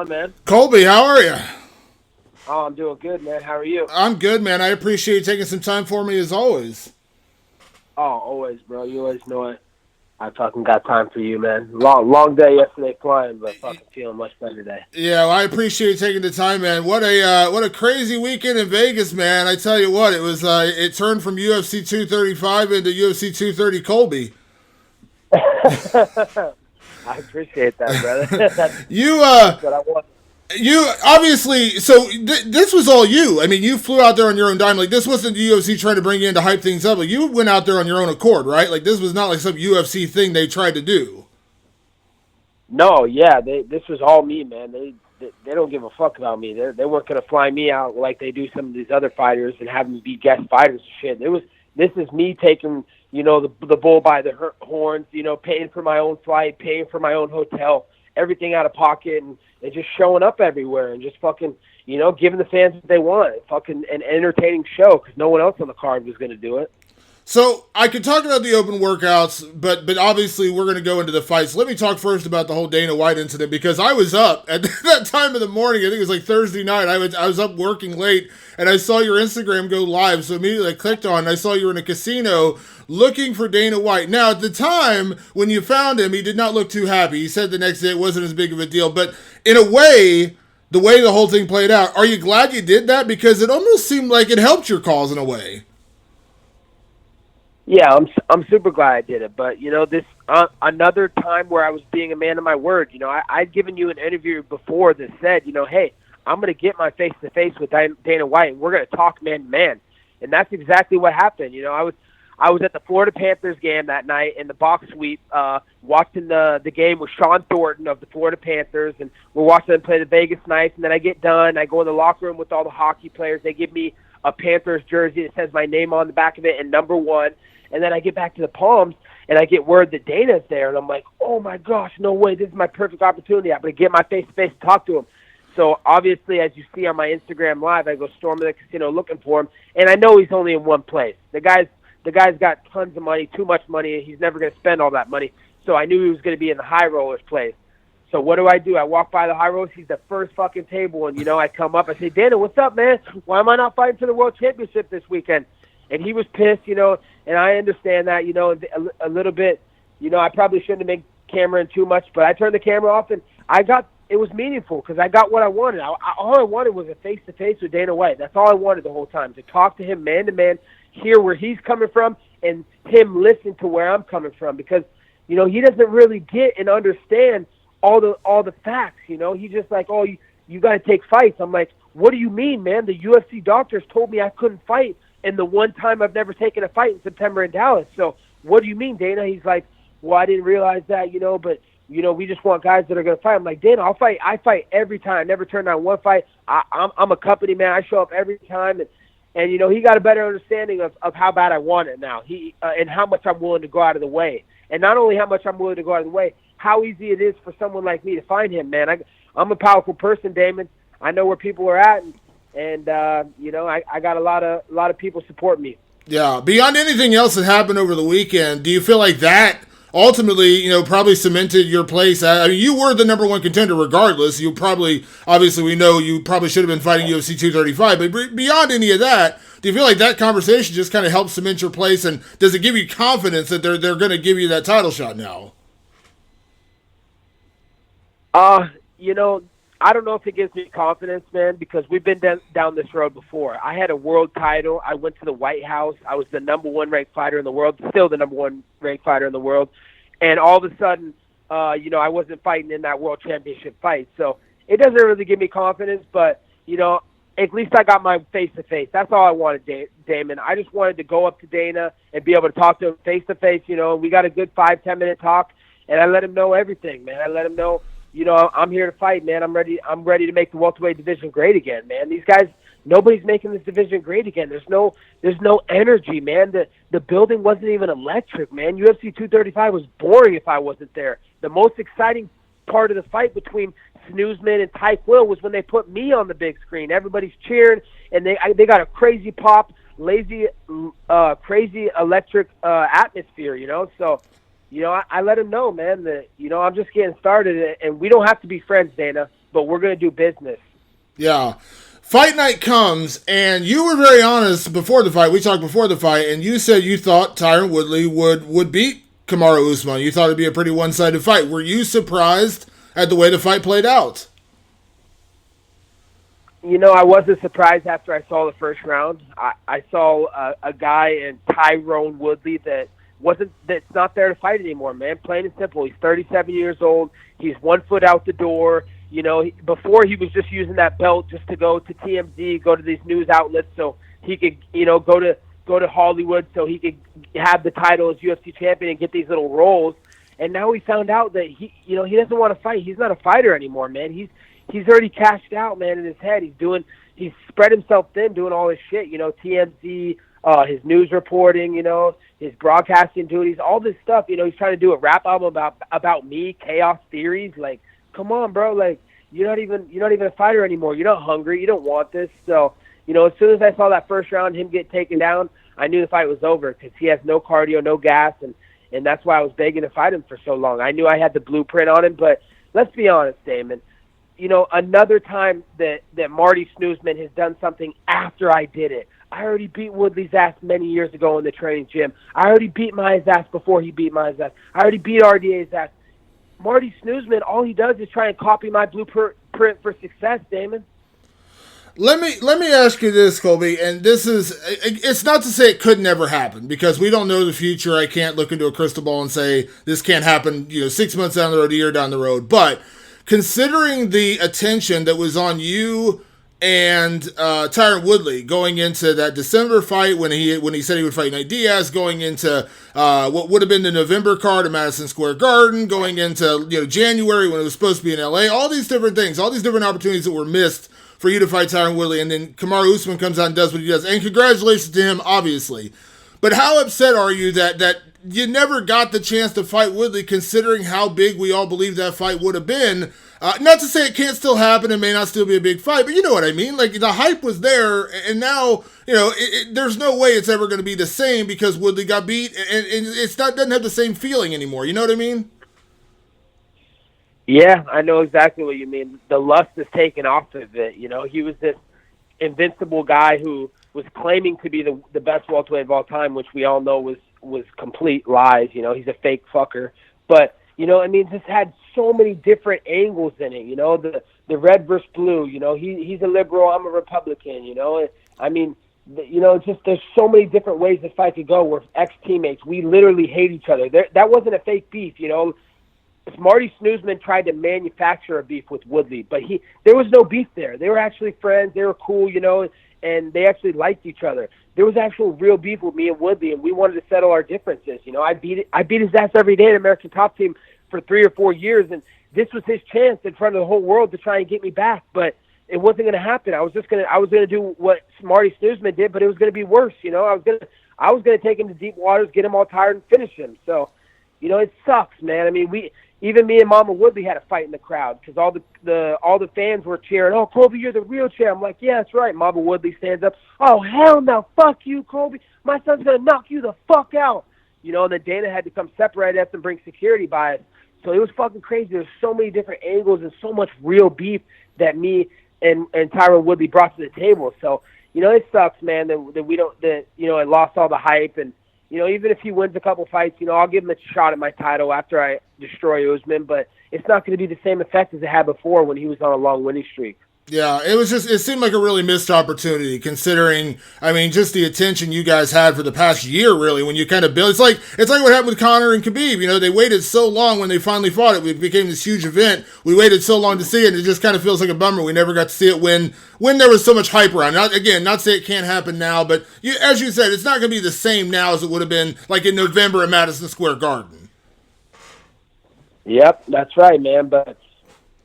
man? Colby, how are you? Oh, I'm doing good, man. How are you? I'm good, man. I appreciate you taking some time for me as always. Oh, always, bro. You always know it. I fucking got time for you, man. Long day yesterday flying, but fucking feeling much better today. Yeah, well, I appreciate you taking the time, man. What a crazy weekend in Vegas, man. I tell you what, it turned from UFC 235 into UFC 230 Colby. I appreciate that, brother. that's, You that's what I want. you obviously this was all you. I mean, you flew out there on your own dime. Like this wasn't the UFC trying to bring you in to hype things up. Like you went out there on your own accord, right? Like this was not like some UFC thing they tried to do. No, yeah, this was all me, man. They don't give a fuck about me. They weren't gonna fly me out like they do some of these other fighters and have me be guest fighters and shit. This is me taking the bull by the horns. Paying for my own flight, paying for my own hotel, everything out of pocket, and just showing up everywhere and just fucking giving the fans what they want. Fucking an entertaining show because no one else on the card was gonna do it. So I could talk about the open workouts, but obviously we're going to go into the fights. Let me talk first about the whole Dana White incident because I was up at that time of the morning. I think it was like Thursday night. I was up working late, and I saw your Instagram go live. So immediately I clicked on. And I saw you were in a casino looking for Dana White. Now at the time when you found him, he did not look too happy. He said the next day it wasn't as big of a deal, but in a way, the way the whole thing played out, are you glad you did that? Because it almost seemed like it helped your cause in a way. Yeah, I'm super glad I did it. But this another time where I was being a man of my word. I'd given you an interview before that said, hey, I'm going to get my face to face with Dana White, and we're going to talk man to man. And that's exactly what happened. I was at the Florida Panthers game that night in the box suite, watching the game with Sean Thornton of the Florida Panthers, and we're watching them play the Vegas Knights. And then I get done, I go in the locker room with all the hockey players. They give me a Panthers jersey that says my name on the back of it and number 1. And then I get back to the Palms, and I get word that Dana's there, and I'm like, oh, my gosh, no way. This is my perfect opportunity. I'm going to get my face-to-face to talk to him. So, obviously, as you see on my Instagram Live, I go storming the casino looking for him, and I know he's only in one place. The guy's got tons of money, too much money, and he's never going to spend all that money. So I knew he was going to be in the high rollers place. So what do? I walk by the high rollers. He's the first fucking table, and, I come up. I say, Dana, what's up, man? Why am I not fighting for the World Championship this weekend? And he was pissed, and I understand that, a little bit. I probably shouldn't have been cameraing too much, but I turned the camera off, and it was meaningful because I got what I wanted. All I wanted was a face-to-face with Dana White. That's all I wanted the whole time, to talk to him man-to-man, hear where he's coming from, and him listen to where I'm coming from because, he doesn't really get and understand all the facts, He's just like, oh, you got to take fights. I'm like, what do you mean, man? The UFC doctors told me I couldn't fight. And the one time I've never taken a fight in September in Dallas. So what do you mean, Dana? He's like, well, I didn't realize that, but, we just want guys that are going to fight. I'm like, Dana, I'll fight. I fight every time. I never turn down one fight. I'm a company man. I show up every time. And he got a better understanding of how bad I want it now. And how much I'm willing to go out of the way. And not only how much I'm willing to go out of the way, how easy it is for someone like me to find him, man. I'm a powerful person, Damon. I know where people are at. And I got a lot of people support me. Yeah. Beyond anything else that happened over the weekend, do you feel like that ultimately, probably cemented your place? I mean, you were the number one contender regardless. Obviously, we know you probably should have been fighting UFC 235. But beyond any of that, do you feel like that conversation just kind of helped cement your place? And does it give you confidence that they're going to give you that title shot now? I don't know if it gives me confidence, man, because we've been down this road before. I had a world title. I went to the White House. I was the number 1 ranked fighter in the world, still the number 1 ranked fighter in the world. And all of a sudden, I wasn't fighting in that world championship fight. So it doesn't really give me confidence, but, at least I got my face-to-face. That's all I wanted, Damon. I just wanted to go up to Dana and be able to talk to him face-to-face. We got a good 5-10 minute talk, and I let him know everything, man. I let him know, I'm here to fight, man. I'm ready to make the welterweight division great again, man. These guys, nobody's making this division great again. There's no energy, man. The building wasn't even electric, man. UFC 235 was boring if I wasn't there. The most exciting part of the fight between Snoozman and Tyke Will was when they put me on the big screen. Everybody's cheering, and they got a crazy pop, crazy electric atmosphere, So, I let him know, man, that, I'm just getting started, and we don't have to be friends, Dana. but we're going to do business. Yeah. Fight night comes, and you were very honest before the fight. We talked before the fight, and you said you thought Tyron Woodley would beat Kamaru Usman. You thought it'd be a pretty one-sided fight. Were you surprised at the way the fight played out? You know, I wasn't surprised after I saw the first round. I saw a guy in Tyron Woodley that's not there to fight anymore, man. Plain and simple. He's 37 years old. He's 1 foot out the door. You know, before he was just using that belt just to go to TMZ, go to these news outlets so he could, you know, go to Hollywood so he could have the title as UFC champion and get these little roles. And now we found out that he doesn't want to fight. He's not a fighter anymore, man. He's already cashed out, man, in his head. He's spread himself thin doing all this shit, you know, TMZ, his news reporting, you know, his broadcasting duties, all this stuff. You know, he's trying to do a rap album about me, chaos theories. Like, come on, bro. Like, you're not even a fighter anymore. You're not hungry. You don't want this. So, you know, as soon as I saw that first round, him get taken down, I knew the fight was over because he has no cardio, no gas, and that's why I was begging to fight him for so long. I knew I had the blueprint on him, but let's be honest, Damon. You know, another time that Marty Snoozman has done something after I did it. I already beat Woodley's ass many years ago in the training gym. I already beat Maya's ass before he beat Maya's ass. I already beat RDA's ass. Marty Snoozman, all he does is try and copy my blueprint for success, Damon. Let me ask you this, Colby, and it's not to say it could never happen, because we don't know the future. I can't look into a crystal ball and say this can't happen, you know, 6 months down the road, a year down the road. But considering the attention that was on you and Tyron Woodley going into that December fight when he said he would fight Diaz, going into what would have been the November card at Madison Square Garden, going into, you know, January when it was supposed to be in LA, all these different things, all these different opportunities that were missed for you to fight Tyron Woodley, and then Kamaru Usman comes out and does what he does, and congratulations to him, obviously. But how upset are you that you never got the chance to fight Woodley, considering how big we all believed that fight would have been? Not to say it can't still happen, it may not still be a big fight, but you know what I mean. Like, the hype was there, and now, you know, there's no way it's ever going to be the same because Woodley got beat, and doesn't have the same feeling anymore. You know what I mean? Yeah, I know exactly what you mean. The lust is taken off of it. You know, he was this invincible guy who was claiming to be the best welterweight of all time, which we all know was complete lies. You know, he's a fake fucker. But, you know, I mean, this had so many different angles in it. You know, the red versus blue. You know, he's a liberal, I'm a Republican. You know, I mean, you know, just there's so many different ways this fight could go. We're ex-teammates. We literally hate each other. That wasn't a fake beef. You know, Marty Snoozman tried to manufacture a beef with Woodley, but there was no beef there. They were actually friends. They were cool, you know, and they actually liked each other. There was actual real beef with me and Woodley, and we wanted to settle our differences. You know, I beat his ass every day in American Top Team for 3 or 4 years, and this was his chance in front of the whole world to try and get me back. But it wasn't going to happen. I was going to do what Marty Snoozman did, but it was going to be worse. You know, I was going to take him to deep waters, get him all tired, and finish him. So, you know, it sucks, man. I mean, even me and Mama Woodley had a fight in the crowd because all the fans were cheering, "Oh, Colby, you're the real champ." I'm like, "Yeah, that's right." Mama Woodley stands up, "Oh, hell no, fuck you, Colby. My son's gonna knock you the fuck out." You know, and then Dana had to come separate us and bring security by us. So it was fucking crazy. There's so many different angles and so much real beef that me and Tyron Woodley brought to the table. So, you know, it sucks, man, that we don't, you know, it lost all the hype. And, you know, even if he wins a couple fights, you know, I'll give him a shot at my title after I destroy Usman, but it's not going to be the same effect as it had before when he was on a long winning streak. Yeah, it seemed like a really missed opportunity, considering, I mean, just the attention you guys had for the past year, really, when you kind of build. It's like what happened with Conor and Khabib. You know, they waited so long when they finally fought it. It became this huge event. We waited so long to see it, and it just kind of feels like a bummer. We never got to see it when there was so much hype around. Not to say it can't happen now, but as you said, it's not going to be the same now as it would have been like in November at Madison Square Garden. Yep, that's right, man, but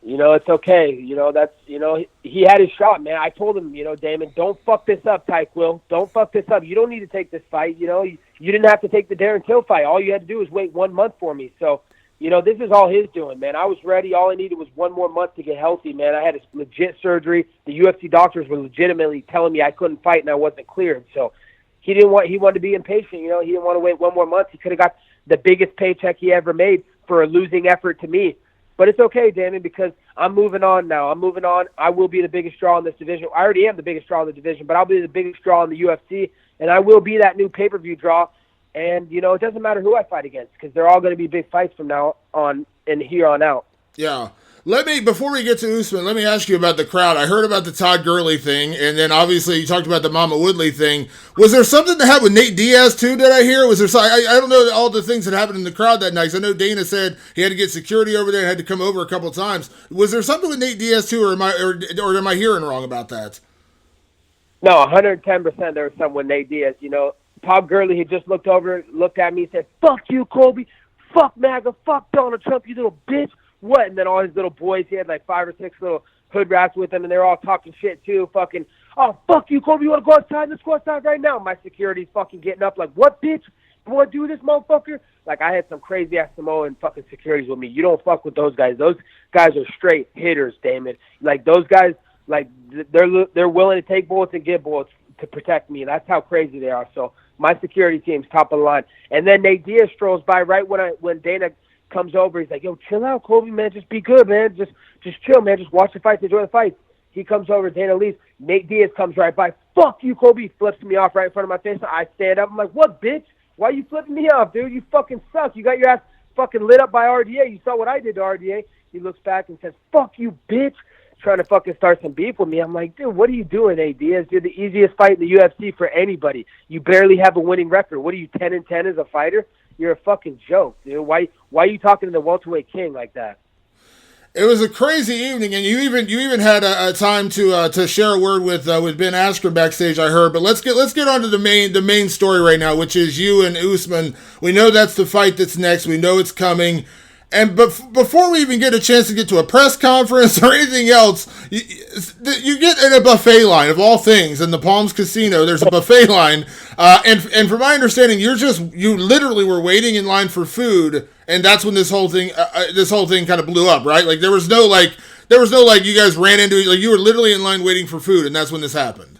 you know, it's okay. You know, he had his shot, man. I told him, you know, Damon, don't fuck this up, Tyke Will. Don't fuck this up. You don't need to take this fight. You know, you didn't have to take the Darren Till fight. All you had to do was wait 1 month for me. So, you know, this is all his doing, man. I was ready. All I needed was 1 more month to get healthy, man. I had a legit surgery. The UFC doctors were legitimately telling me I couldn't fight and I wasn't cleared. So he wanted to be impatient. You know, he didn't want to wait 1 more month. He could have got the biggest paycheck he ever made for a losing effort to me. But it's okay, Damon, because I'm moving on now. I'm moving on. I will be the biggest draw in this division. I already am the biggest draw in the division, but I'll be the biggest draw in the UFC, and I will be that new pay-per-view draw. And, you know, it doesn't matter who I fight against because they're all going to be big fights from now on and here on out. Yeah. Before we get to Usman, let me ask you about the crowd. I heard about the Todd Gurley thing, and then obviously you talked about the Mama Woodley thing. Was there something that happened with Nate Diaz too, did I hear? Was there I don't know all the things that happened in the crowd that night. I know Dana said he had to get security over there and had to come over a couple of times. Was there something with Nate Diaz too, or am I hearing wrong about that? No, 110% there was something with Nate Diaz. You know, Todd Gurley, he just looked at me and said, "Fuck you, Colby. Fuck MAGA. Fuck Donald Trump, you little bitch." What? And then all his little boys, he had like 5 or 6 little hood rats with him, and they're all talking shit too. Fucking, "Oh, fuck you, Colby, you want to go outside? Let's go outside right now." My security's fucking getting up like, "What, bitch? You want to do this, motherfucker?" Like, I had some crazy-ass Samoan fucking securities with me. You don't fuck with those guys. Those guys are straight hitters, Damon. Like, those guys, like, they're willing to take bullets and give bullets to protect me. That's how crazy they are. So my security team's top of the line. And then Nate Diaz strolls by right when Dana comes over. He's like, "Yo, chill out, Colby, man. Just be good, man. Just chill, man. Just watch the fights, enjoy the fights." He comes over, Dana leaves. Nate Diaz comes right by. "Fuck you, Colby." Flips me off right in front of my face. I stand up. I'm like, "What, bitch? Why you flipping me off, dude? You fucking suck. You got your ass fucking lit up by RDA. You saw what I did to RDA." He looks back and says, "Fuck you, bitch." Trying to fucking start some beef with me. I'm like, "Dude, what are you doing, Nate Diaz? You're the easiest fight in the UFC for anybody. You barely have a winning record. What are you, 10-10 as a fighter? You're a fucking joke, dude. Why are you talking to the welterweight king like that?" It was a crazy evening, and you even had a time to share a word with Ben Askren backstage, I heard. But let's get on to the main story right now, which is you and Usman. We know that's the fight that's next. We know it's coming. And before we even get a chance to get to a press conference or anything else, you get in a buffet line of all things in the Palms Casino. There's a buffet line, and from my understanding, you literally were waiting in line for food, and that's when this whole thing kind of blew up, right? Like there was no you guys ran into it. Like you were literally in line waiting for food, and that's when this happened.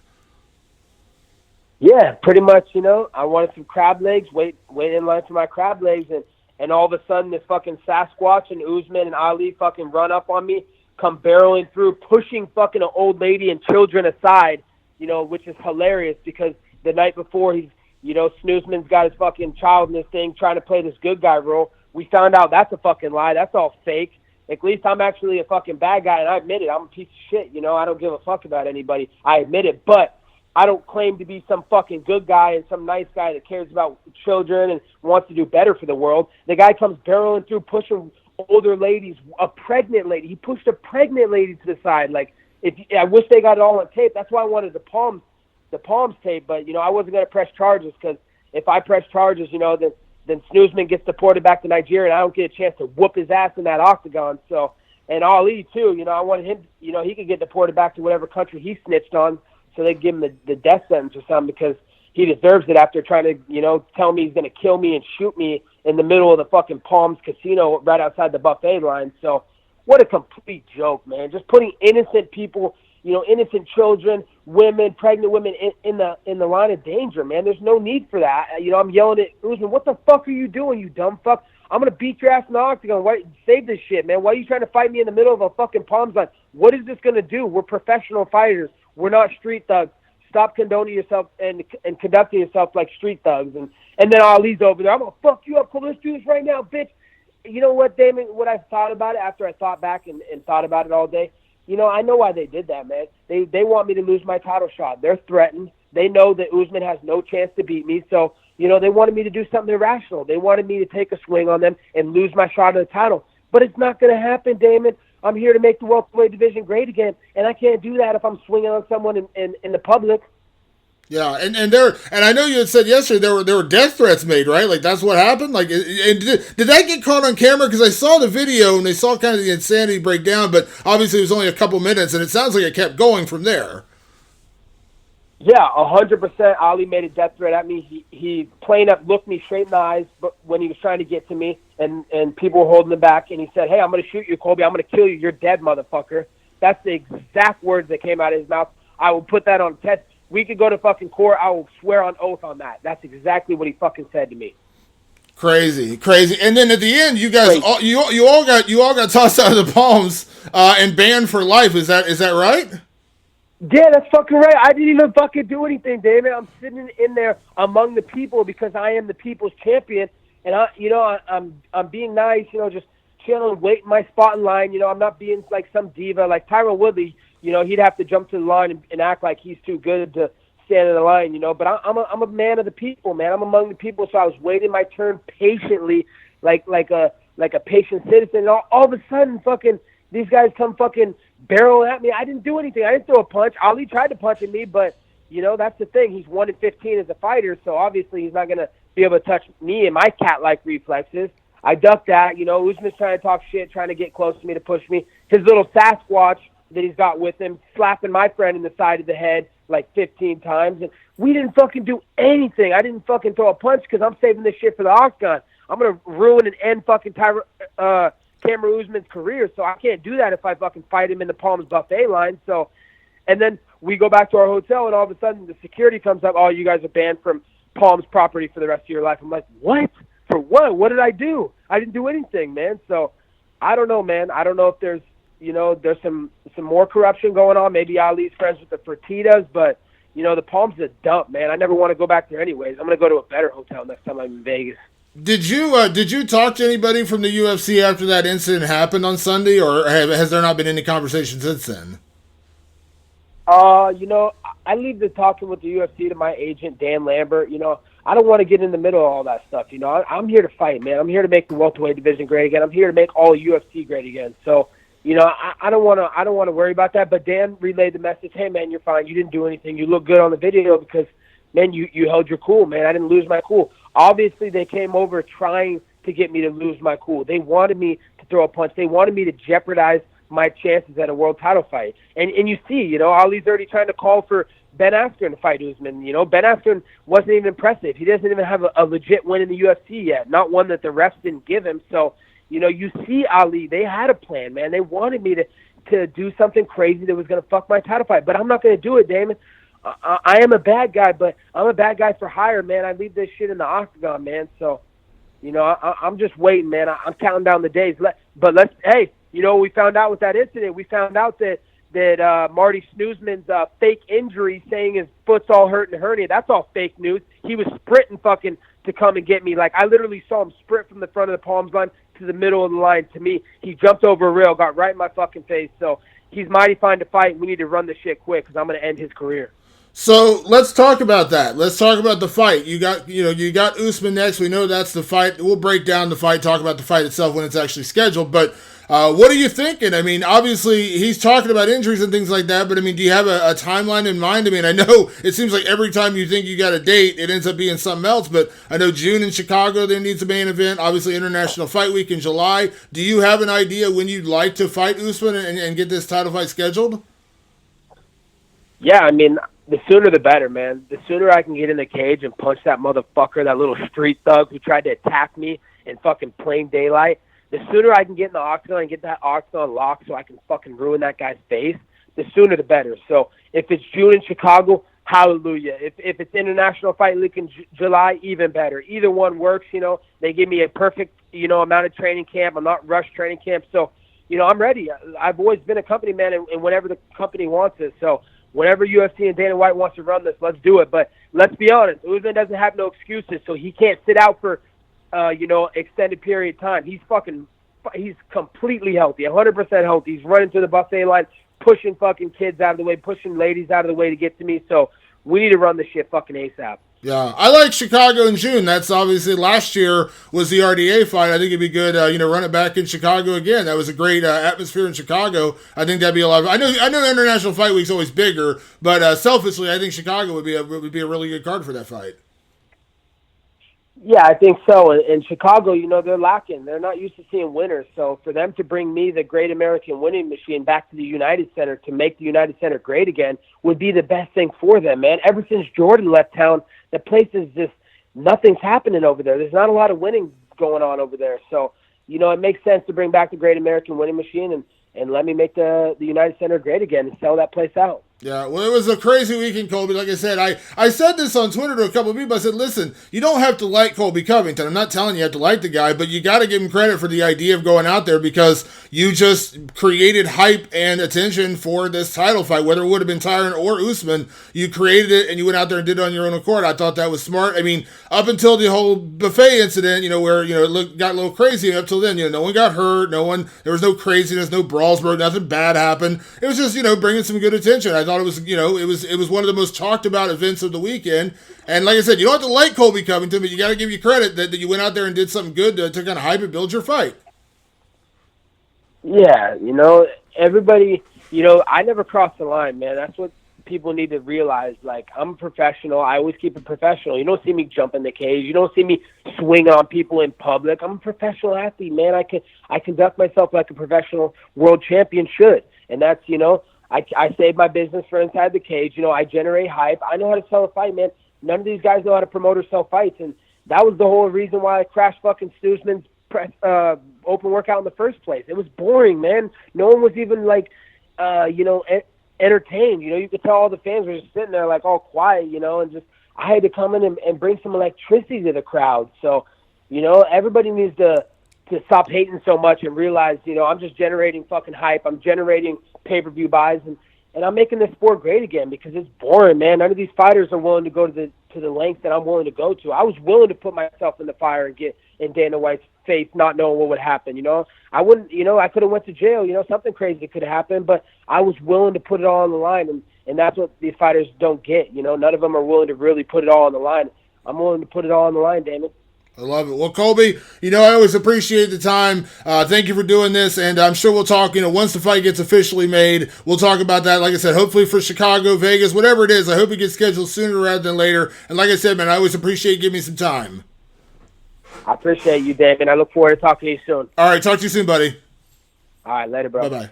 Yeah, pretty much. You know, I wanted some crab legs. Wait in line for my crab legs, and all of a sudden, this fucking Sasquatch and Usman and Ali fucking run up on me, come barreling through, pushing fucking an old lady and children aside, you know, which is hilarious because the night before, Snoozman's got his fucking child in this thing trying to play this good guy role. We found out that's a fucking lie. That's all fake. At least I'm actually a fucking bad guy, and I admit it. I'm a piece of shit, you know. I don't give a fuck about anybody. I admit it, but I don't claim to be some fucking good guy and some nice guy that cares about children and wants to do better for the world. The guy comes barreling through, pushing older ladies, a pregnant lady. He pushed a pregnant lady to the side. Like, I wish they got it all on tape. That's why I wanted the Palms tape. But, you know, I wasn't going to press charges because if I press charges, you know, then Snoozman gets deported back to Nigeria and I don't get a chance to whoop his ass in that octagon. So, and Ali, too, you know, I wanted him, you know, he could get deported back to whatever country he snitched on, so they give him the death sentence or something because he deserves it after trying to, you know, tell me he's going to kill me and shoot me in the middle of the fucking Palms Casino right outside the buffet line. So what a complete joke, man. Just putting innocent people, you know, innocent children, women, pregnant women in the line of danger, man. There's no need for that. You know, I'm yelling at Usman, "What the fuck are you doing, you dumb fuck? I'm going to beat your ass in the octagon. Why, save this shit, man. Why are you trying to fight me in the middle of a fucking Palms line? What is this going to do? We're professional fighters. We're not street thugs. Stop condoning yourself and conducting yourself like street thugs." And then Ali's over there. "I'm going to fuck you up. Let's do this right now, bitch." You know what, Damon, what I thought about it after I thought back and thought about it all day? You know, I know why they did that, man. They want me to lose my title shot. They're threatened. They know that Usman has no chance to beat me. So, you know, they wanted me to do something irrational. They wanted me to take a swing on them and lose my shot at the title. But it's not going to happen, Damon. I'm here to make the welterweight division great again, and I can't do that if I'm swinging on someone in the public. Yeah, and I know you had said yesterday there were death threats made, right? Like that's what happened. Like, did that get caught on camera? Because I saw the video and they saw kind of the insanity break down, but obviously it was only a couple minutes, and it sounds like it kept going from there. Yeah, 100%. Ali made a death threat at me. He plain up looked me straight in the eyes, but when he was trying to get to me, and people were holding him back, and he said, "Hey, I'm going to shoot you, Colby. I'm going to kill you. You're dead, motherfucker." That's the exact words that came out of his mouth. I will put that on test. We could go to fucking court. I will swear on oath on that. That's exactly what he fucking said to me. Crazy. And then at the end, you guys, Crazy. you all got tossed out of the Palms and banned for life. Is that right? Yeah, that's fucking right. I didn't even fucking do anything, David. I'm sitting in there among the people because I am the people's champion, and I'm being nice, just chilling, waiting my spot in line. I'm not being like some diva like Tyron Woodley. He'd have to jump to the line and act like he's too good to stand in the line. But I'm a man of the people, man. I'm among the people, so I was waiting my turn patiently, like a patient citizen. And all of a sudden, fucking these guys come fucking barreling at me. I didn't do anything. I didn't throw a punch. Ali tried to punch at me, but that's the thing. He's 1-15 as a fighter, so obviously he's not gonna be able to touch me and my cat-like reflexes. I ducked that. Usman's trying to talk shit, trying to get close to me to push me. His little Sasquatch that he's got with him, slapping my friend in the side of the head like 15 times, and we didn't fucking do anything. I didn't fucking throw a punch because I'm saving this shit for the octagon. I'm gonna ruin and end fucking Kamaru Usman's career, so I can't do that if I fucking fight him in the Palms buffet line. So, and then we go back to our hotel, and all of a sudden the security comes up. Oh, you guys are banned from Palms property for the rest of your life. I'm like, what? For what? What did I do? I didn't do anything, man. So, I don't know, man. I don't know if there's some more corruption going on. Maybe Ali's friends with the Fertitas, but the Palms is a dump, man. I never want to go back there anyways. I'm gonna go to a better hotel next time I'm in Vegas. Did you talk to anybody from the UFC after that incident happened on Sunday, or has there not been any conversation since then? I leave the talking with the UFC to my agent, Dan Lambert. I don't want to get in the middle of all that stuff. I'm here to fight, man. I'm here to make the welterweight division great again. I'm here to make all UFC great again. So, I don't want to worry about that. But Dan relayed the message, hey, man, you're fine. You didn't do anything. You look good on the video because, man, you held your cool, man. I didn't lose my cool. Obviously, they came over trying to get me to lose my cool. They wanted me to throw a punch. They wanted me to jeopardize my chances at a world title fight. And you see, Ali's already trying to call for Ben Askren to fight Usman. Ben Askren wasn't even impressive. He doesn't even have a legit win in the UFC yet, not one that the refs didn't give him. So, you see Ali, they had a plan, man. They wanted me to do something crazy that was going to fuck my title fight. But I'm not going to do it, Damon. I am a bad guy, but I'm a bad guy for hire, man. I leave this shit in the octagon, man. So, I'm just waiting, man. I'm counting down the days. Hey, we found out with that incident. We found out that Marty Snoozman's fake injury, saying his foot's all hurt and hernia. That's all fake news. He was sprinting fucking to come and get me. Like, I literally saw him sprint from the front of the Palms line to the middle of the line to me. He jumped over a rail, got right in my fucking face. So he's mighty fine to fight. We need to run the shit quick because I'm going to end his career. So let's talk about that. Let's talk about the fight. You got Usman next. We know that's the fight. We'll break down the fight, talk about the fight itself when it's actually scheduled. But what are you thinking? I mean, obviously he's talking about injuries and things like that. But I mean, do you have a timeline in mind? I mean, I know it seems like every time you think you got a date, it ends up being something else. But I know June in Chicago, there needs a main event. Obviously, International Fight Week in July. Do you have an idea when you'd like to fight Usman and get this title fight scheduled? Yeah, I mean, the sooner the better, man. The sooner I can get in the cage and punch that motherfucker, that little street thug who tried to attack me in fucking plain daylight, the sooner I can get in the octagon and get that octagon locked so I can fucking ruin that guy's face, the sooner the better. So if it's June in Chicago, hallelujah. If it's International Fight League in July, even better. Either one works, They give me a perfect, amount of training camp. I'm not rushed training camp. So, I'm ready. I've always been a company man, and whenever the company wants it. So, whenever UFC and Dana White wants to run this, let's do it. But let's be honest, Usman doesn't have no excuses, so he can't sit out for, extended period of time. He's completely healthy, 100% healthy. He's running to the buffet line, pushing fucking kids out of the way, pushing ladies out of the way to get to me. So we need to run this shit fucking ASAP. Yeah, I like Chicago in June. That's obviously last year was the RDA fight. I think it'd be good, run it back in Chicago again. That was a great atmosphere in Chicago. I think that'd be a lot. I know International Fight Week's always bigger, but selfishly, I think Chicago would be a really good card for that fight. Yeah, I think so. In Chicago, they're lacking. They're not used to seeing winners. So for them to bring me, the great American winning machine, back to the United Center to make the United Center great again would be the best thing for them, man. Ever since Jordan left town, the place is just, nothing's happening over there. There's not a lot of winning going on over there. So, it makes sense to bring back the great American winning machine and let me make the United Center great again and sell that place out. Yeah, well, it was a crazy weekend, Colby. Like I said, I said this on Twitter to a couple of people. I said, listen, you don't have to like Colby Covington. I'm not telling you have to like the guy, but you got to give him credit for the idea of going out there because you just created hype and attention for this title fight, whether it would have been Tyron or Usman. You created it, and you went out there and did it on your own accord. I thought that was smart. I mean, up until the whole buffet incident, where, it got a little crazy, and up till then, no one got hurt, there was no craziness, no brawls broke, nothing bad happened. It was just, bringing some good attention. I thought it was, it was one of the most talked about events of the weekend. And like I said, you don't have to like Colby Covington, but you got to give you credit that you went out there and did something good to kind of hype and build your fight. Yeah, everybody, I never crossed the line, man. That's what people need to realize. Like, I'm a professional. I always keep it professional. You don't see me jump in the cage. You don't see me swing on people in public. I'm a professional athlete, man. I conduct myself like a professional world champion should. And that's, I save my business for inside the cage. I generate hype. I know how to sell a fight, man. None of these guys know how to promote or sell fights. And that was the whole reason why I crashed fucking Usman's open workout in the first place. It was boring, man. No one was even entertained. You could tell all the fans were just sitting there like all quiet, and just I had to come in and bring some electricity to the crowd. So, everybody needs to stop hating so much and realize, I'm just generating fucking hype. I'm generating pay-per-view buys, and I'm making this sport great again because it's boring, man. None of these fighters are willing to go to the lengths that I'm willing to go to. I was willing to put myself in the fire and get in Dana White's face, not knowing what would happen. I wouldn't, I could have went to jail. Something crazy could have happened, but I was willing to put it all on the line, and that's what these fighters don't get. None of them are willing to really put it all on the line. I'm willing to put it all on the line, damn it. I love it. Well, Colby, I always appreciate the time. Thank you for doing this, and I'm sure we'll talk, once the fight gets officially made, we'll talk about that. Like I said, hopefully for Chicago, Vegas, whatever it is, I hope it gets scheduled sooner rather than later. And like I said, man, I always appreciate giving me some time. I appreciate you, Damon. I look forward to talking to you soon. All right, talk to you soon, buddy. All right, later, bro. Bye-bye.